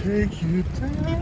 take you down.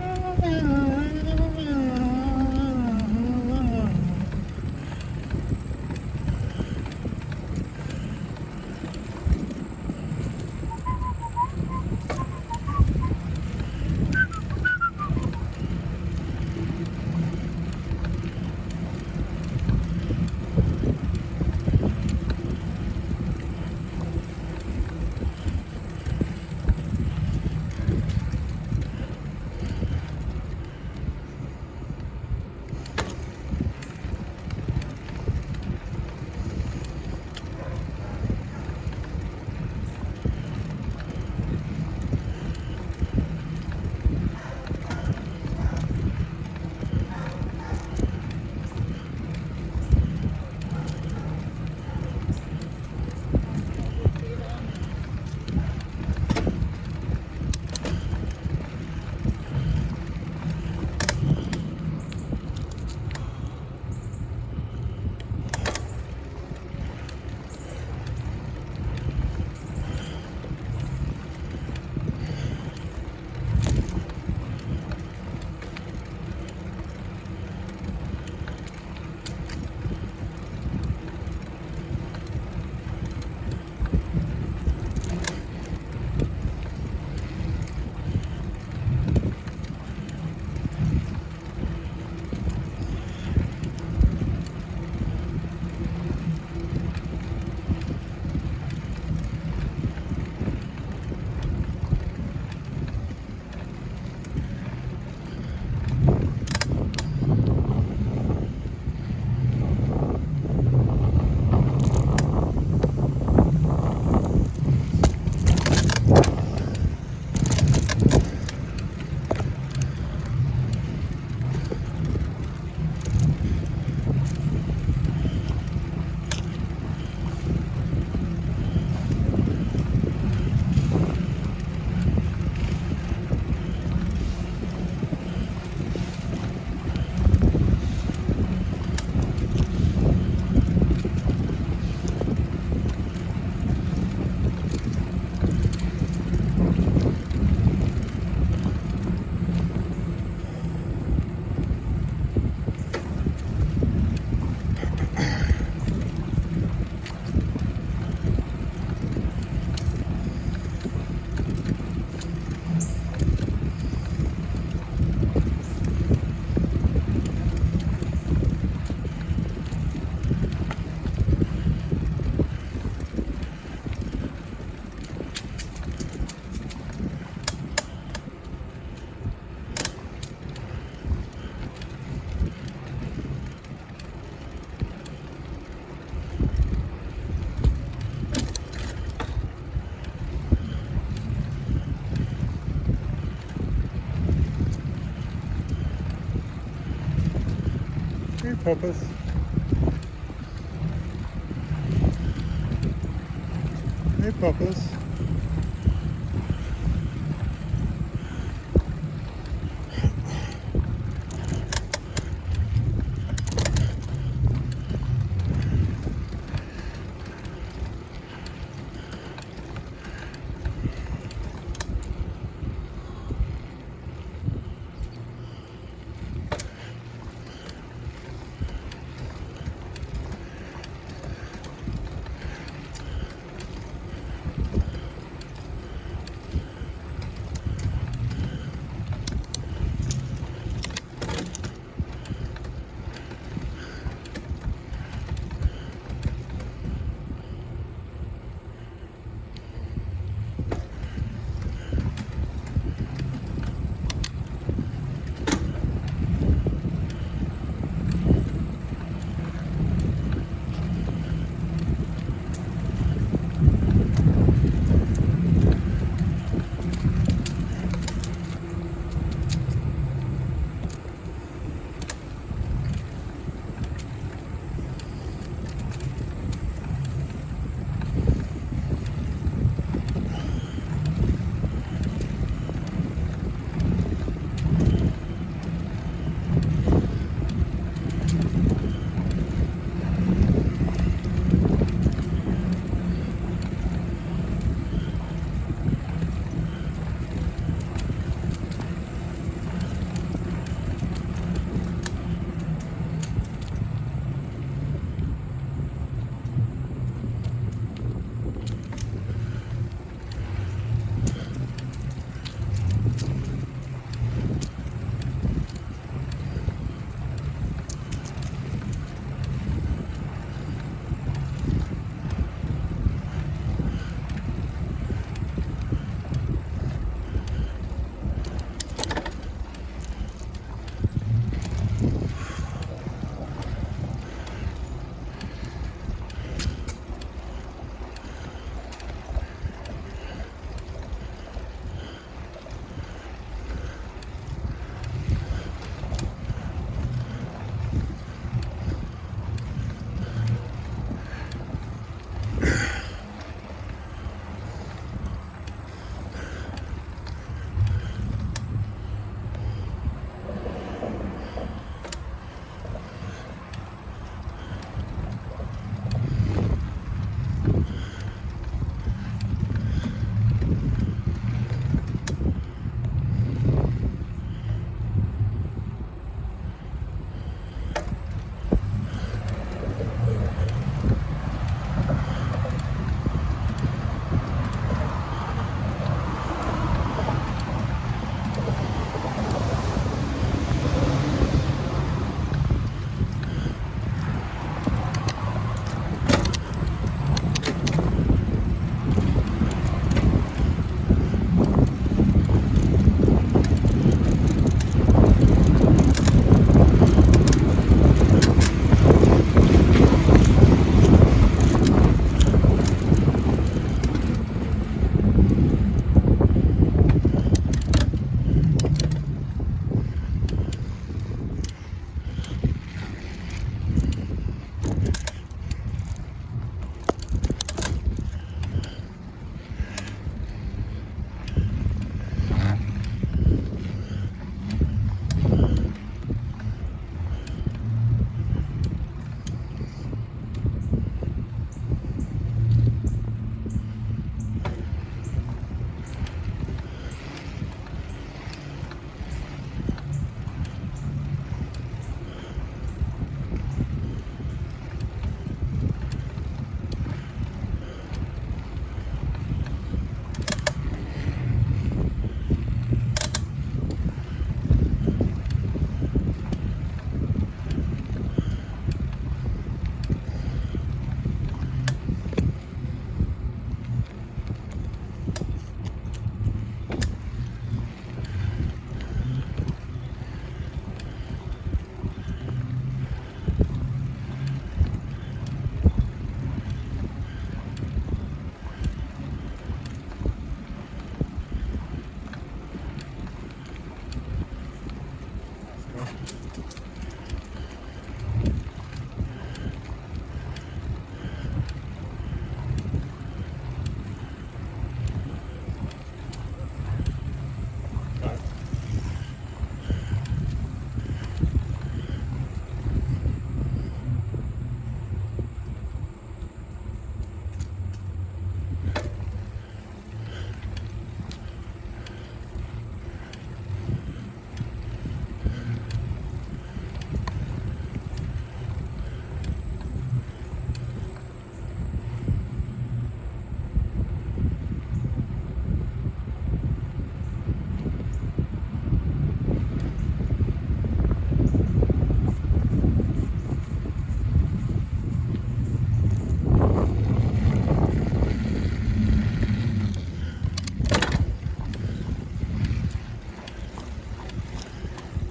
Hey, Puppus. Hey, Puppus.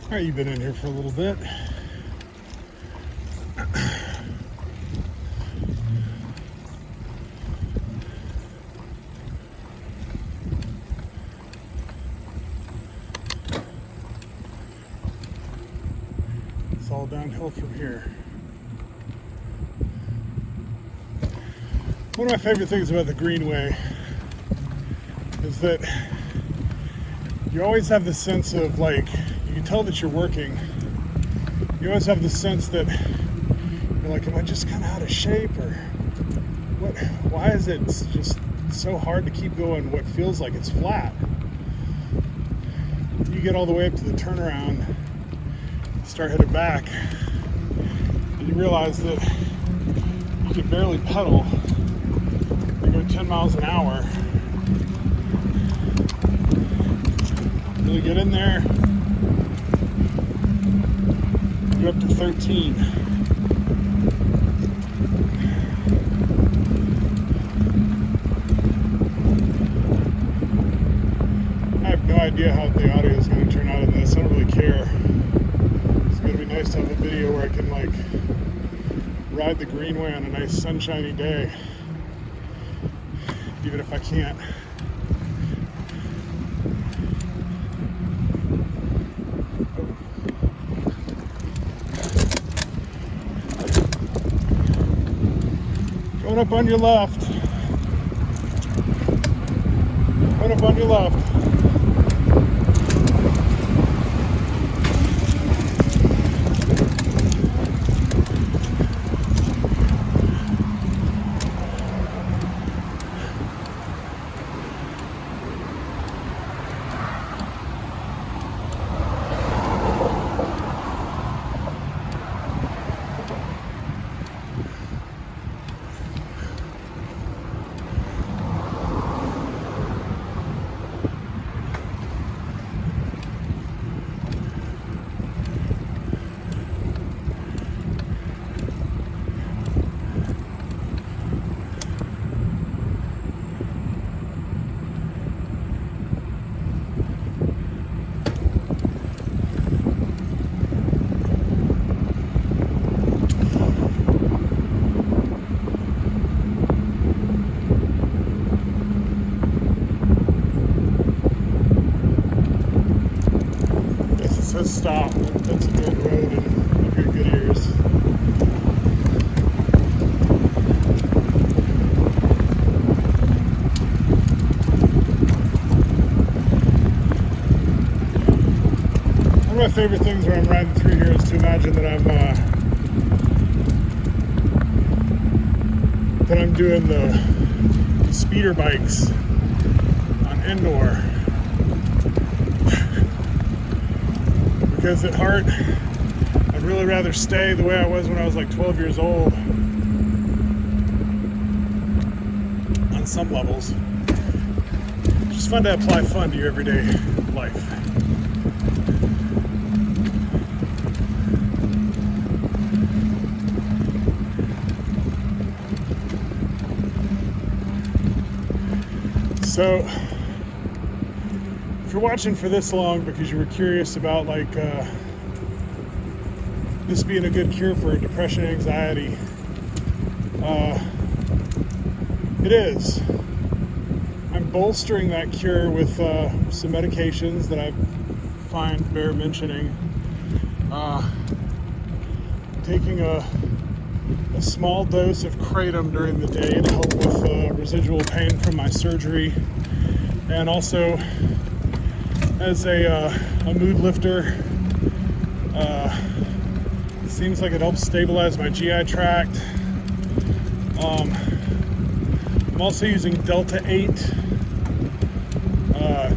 All right, you've been in here for a little bit. It's all downhill from here. One of my favorite things about the greenway is that you always have this sense of, like, you can tell that you're working. You always have this sense that you're like, am I just kind of out of shape, or what? Why is it just so hard to keep going what feels like it's flat? You get all the way up to the turnaround, start heading back, and you realize that you can barely pedal. You go 10 miles an hour. Really get in there, you're up to 13. I have no idea how the audio is going to turn out in this. I don't really care. It's going to be nice to have a video where I can, like, ride the greenway on a nice sunshiny day, even if I can't. Going up on your left. Going up on your left. Says stop. That's a good road and you're good ears. One of my favorite things when I'm riding through here is to imagine that I'm doing the speeder bikes on indoor. Because at heart, I'd really rather stay the way I was when I was like 12 years old on some levels. It's just fun to apply fun to your everyday life. So, if you're watching for this long because you were curious about, like, this being a good cure for depression and anxiety, it is. I'm bolstering that cure with some medications that I find bear mentioning. Taking a small dose of kratom during the day to help with residual pain from my surgery, and also as a mood lifter. It seems like it helps stabilize my GI tract. I'm also using Delta 8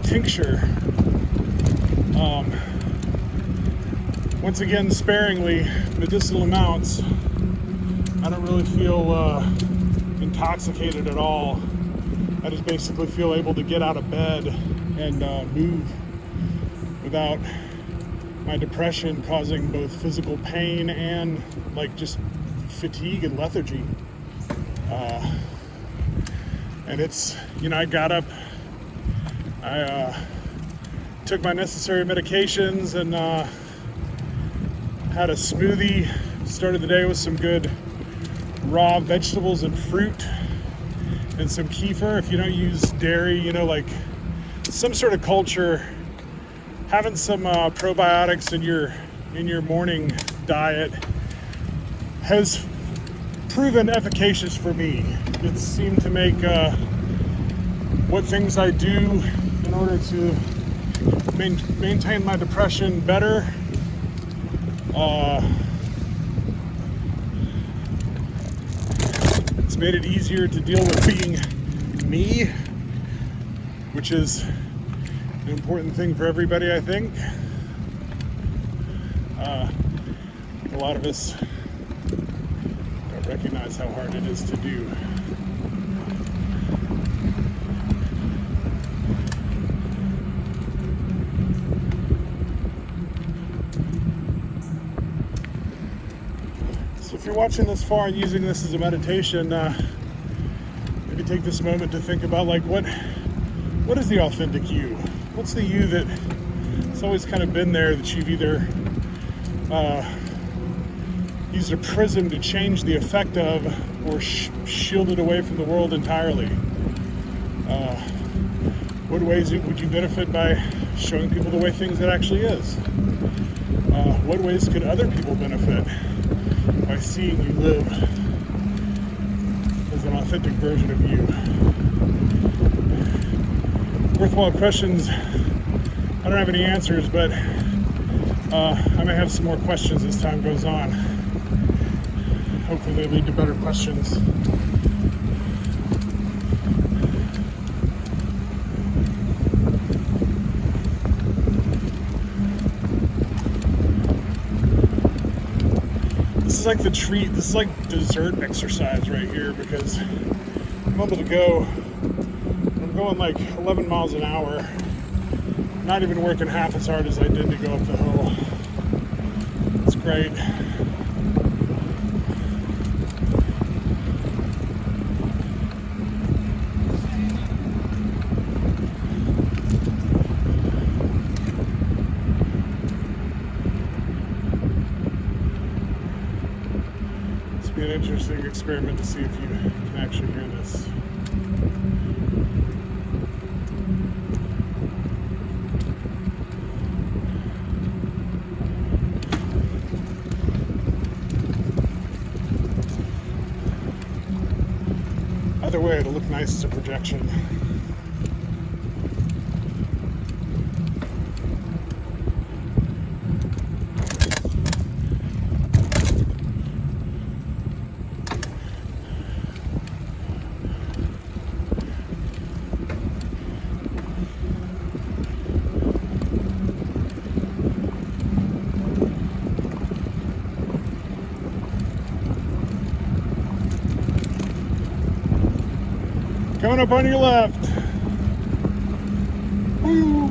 tincture. Once again, sparingly, medicinal amounts. I don't really feel intoxicated at all. I just basically feel able to get out of bed and move without my depression causing both physical pain and, like, just fatigue and lethargy. And it's, I got up, I took my necessary medications, and Had a smoothie, started the day with some good raw vegetables and fruit and some kefir. If you don't use dairy, you know, like some sort of culture, having some probiotics in your morning diet has proven efficacious for me. It seemed to make what things I do in order to maintain my depression better. It's made it easier to deal with being me, which is an important thing for everybody, I think. A lot of us don't recognize how hard it is to do. So if you're watching this far and using this as a meditation, maybe take this moment to think about, like, what is the authentic you? What's the you that it's always kind of been there, that you've either used a prism to change the effect of, or shielded away from the world entirely? What ways would you benefit by showing people the way things it actually is? What ways could other people benefit by seeing you live as an authentic version of you? Worthwhile questions. I don't have any answers, but I may have some more questions as time goes on. Hopefully they lead to better questions. This is like the treat, this is like dessert exercise right here, because I'm able to go, I'm going like 11 miles an hour, not even working half as hard as I did to go up the hill. It's great. It's be an interesting experiment to see if you can actually hear this. Either way, it'll look nice as a projection. Coming up on your left. Woo.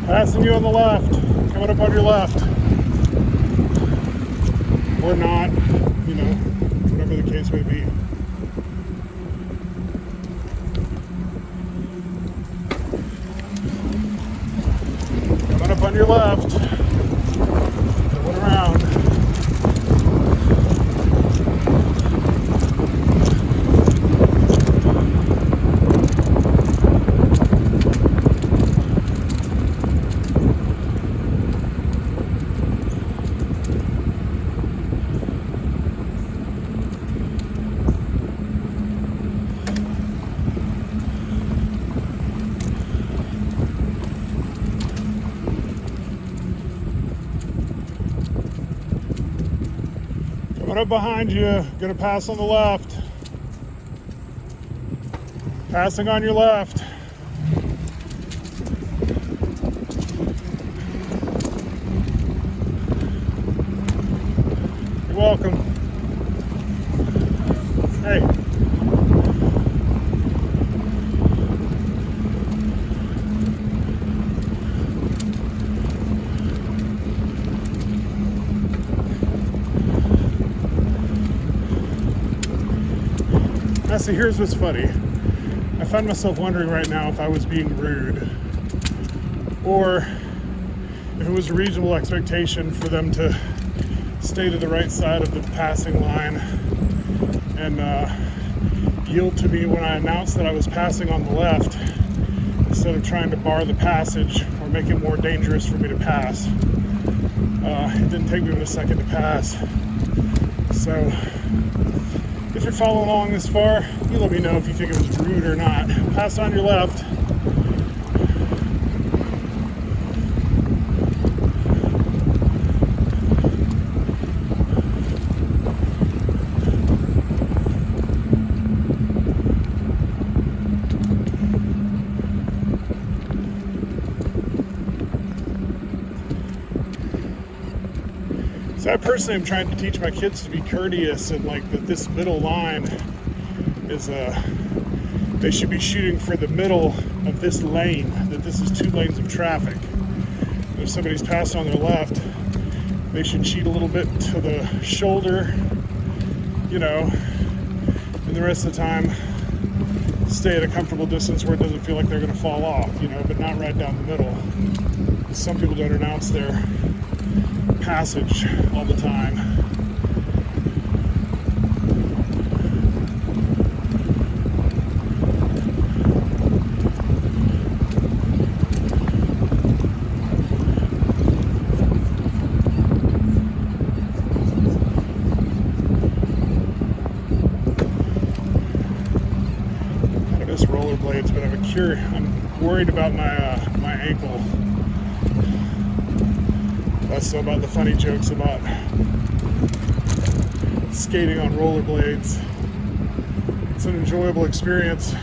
Passing you on the left, coming up on your left. Or not, you know, whatever the case may be. Coming up on your left. Going around. Coming up behind you, gonna pass on the left. Passing on your left. You're welcome. Hey. Now see, here's what's funny. I find myself wondering right now if I was being rude, or if it was a reasonable expectation for them to stay to the right side of the passing line and yield to me when I announced that I was passing on the left, instead of trying to bar the passage or make it more dangerous for me to pass. It didn't take me but a second to pass. So if you're following along this far, you let me know if you think it was rude or not. Pass on your left. So I personally am trying to teach my kids to be courteous, and like that this middle line is they should be shooting for the middle of this lane, that this is 2 lanes of traffic. And if somebody's passing on their left, they should cheat a little bit to the shoulder, you know, and the rest of the time stay at a comfortable distance where it doesn't feel like they're going to fall off, you know, but not right down the middle. Some people don't announce their passage all the time. I miss rollerblades, but I'm worried about my ankle. Less so about the funny jokes about skating on rollerblades. It's an enjoyable experience.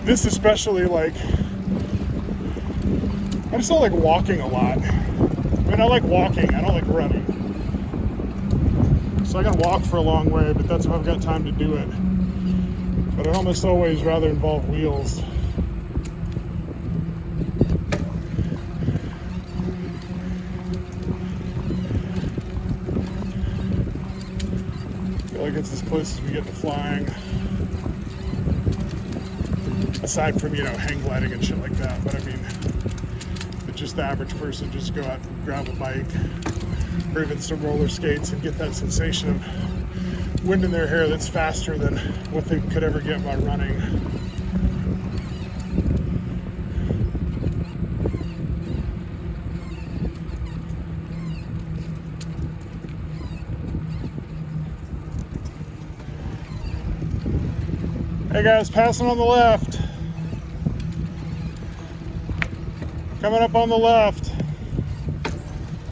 This especially, like, I just don't like walking a lot. I mean, I like walking, I don't like running. So I gotta walk for a long way, but that's if I've got time to do it. But I'd almost always rather involve wheels. It's as close as we get to flying, aside from, you know, hang gliding and shit like that. But I mean, it's just the average person just go out and grab a bike or even some roller skates and get that sensation of wind in their hair that's faster than what they could ever get by running. Hey guys, passing on the left. Coming up on the left.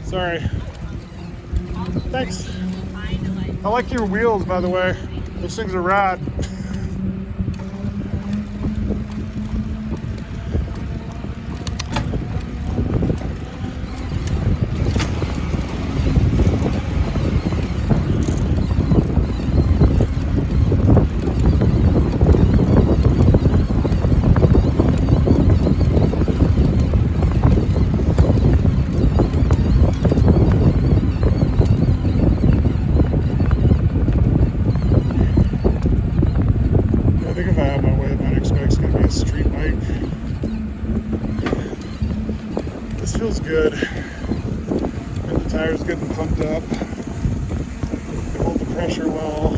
Sorry. Thanks. I like your wheels, by the way. Those things are rad. Feels good, and the tire's getting pumped up. They hold the pressure well.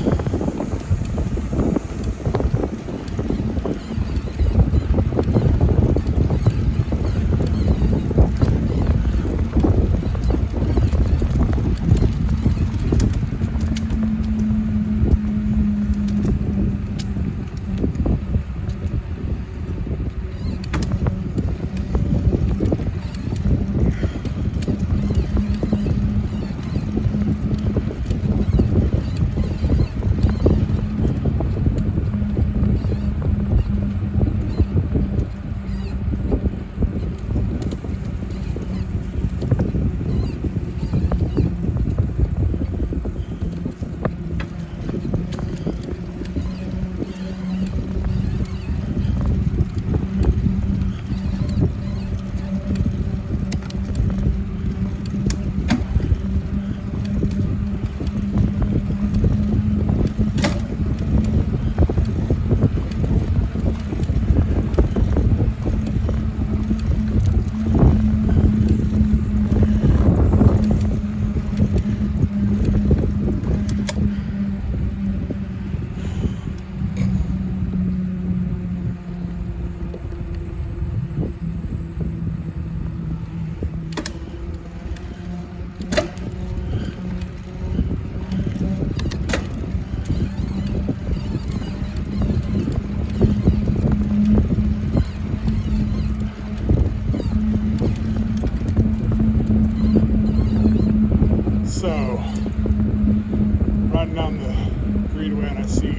riding down the greenway and I see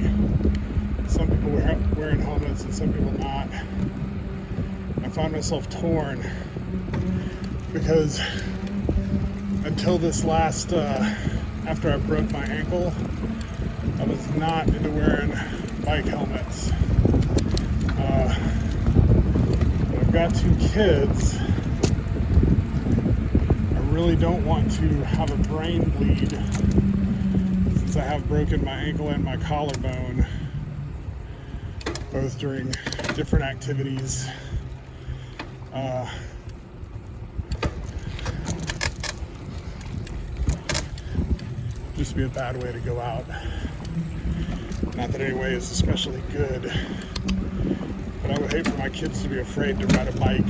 some people wearing helmets and some people not. I find myself torn because until this last, after I broke my ankle, I was not into wearing bike helmets. I've got 2 kids. I really don't want to have a brain bleed since I have broken my ankle and my collarbone, both during different activities. Just be a bad way to go out. Not that any way is especially good, but I would hate for my kids to be afraid to ride a bike.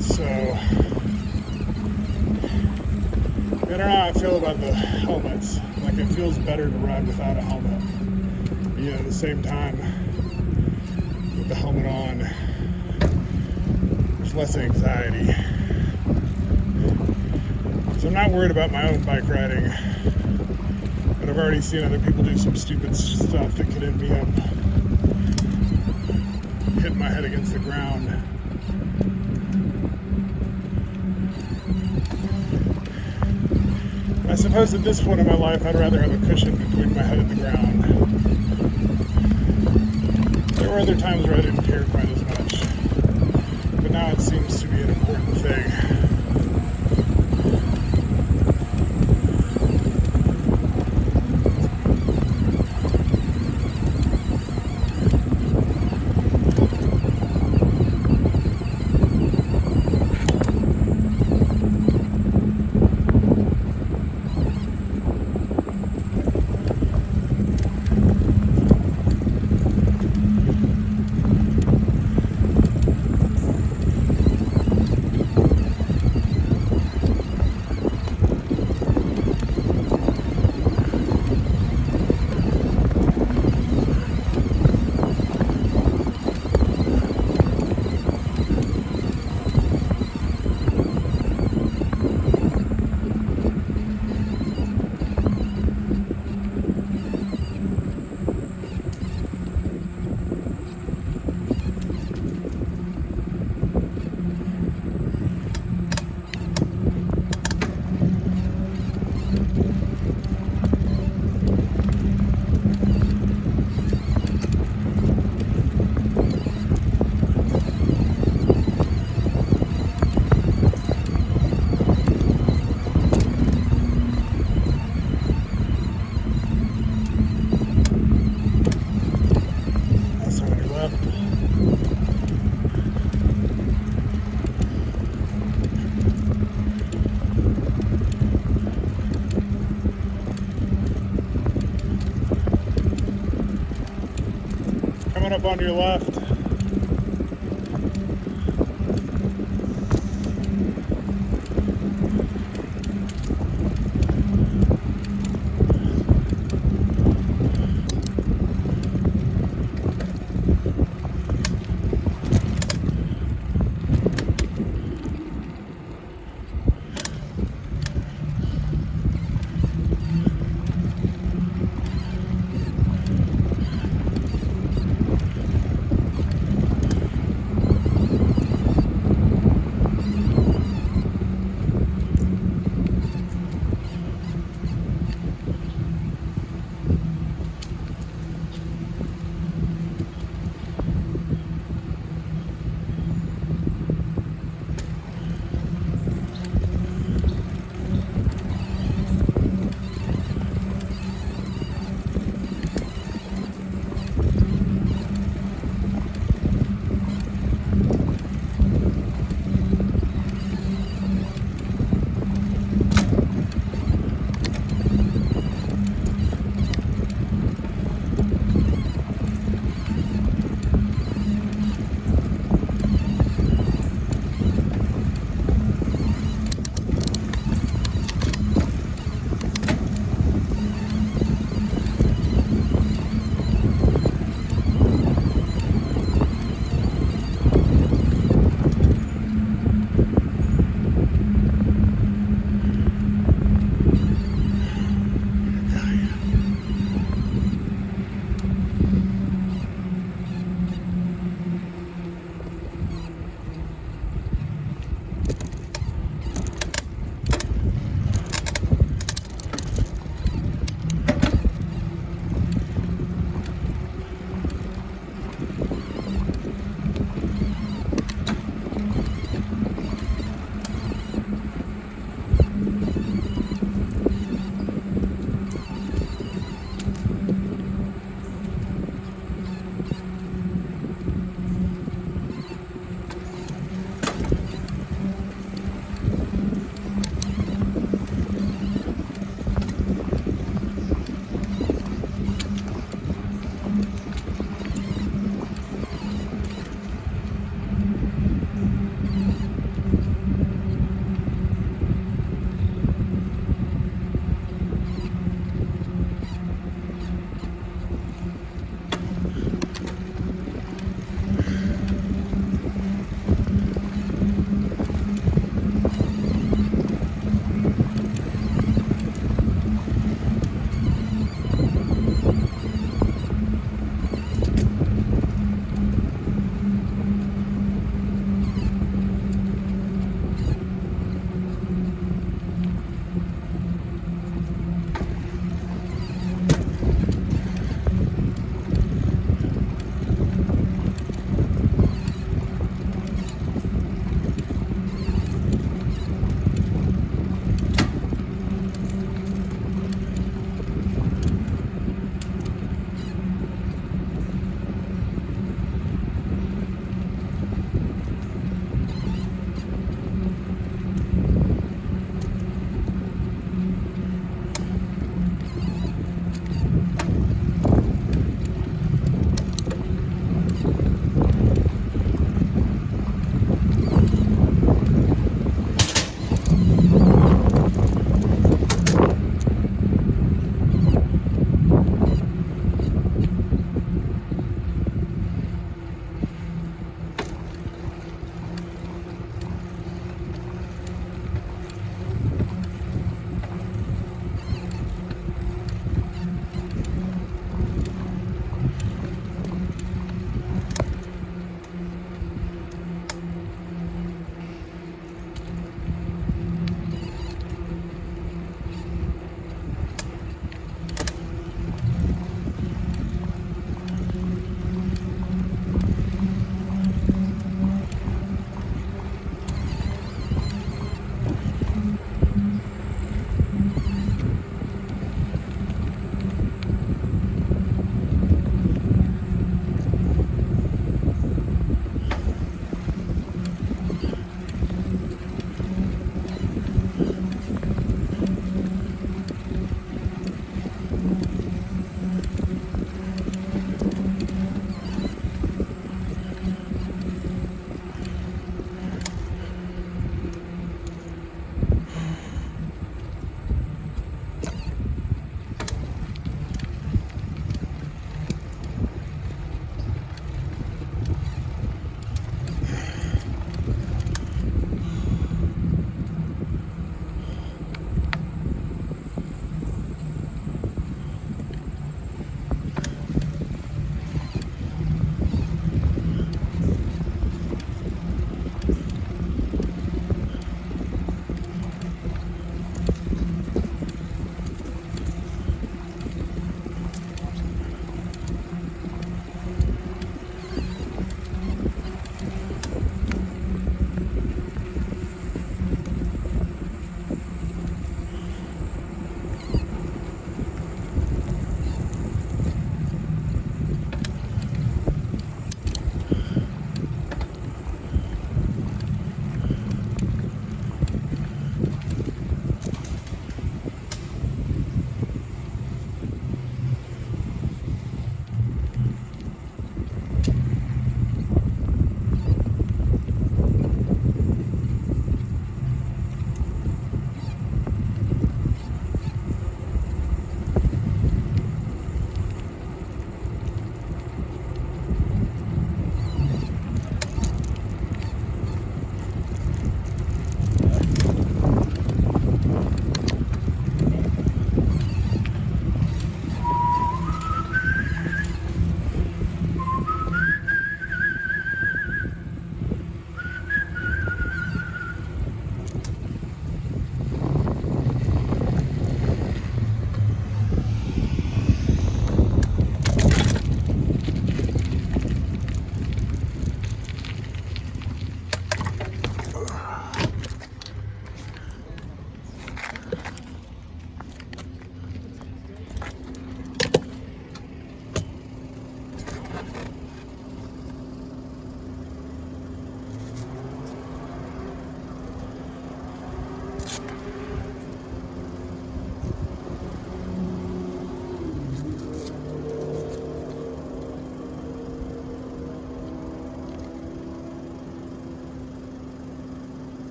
So I don't know how I feel about the helmets. Like, it feels better to ride without a helmet. But, at the same time, with the helmet on, there's less anxiety. So I'm not worried about my own bike riding, but I've already seen other people do some stupid stuff that could end me up hitting my head against the ground. I suppose at this point in my life, I'd rather have a cushion between my head and the ground. There were other times where I didn't care quite as much, but now it seems to be an important thing. Coming up on your left.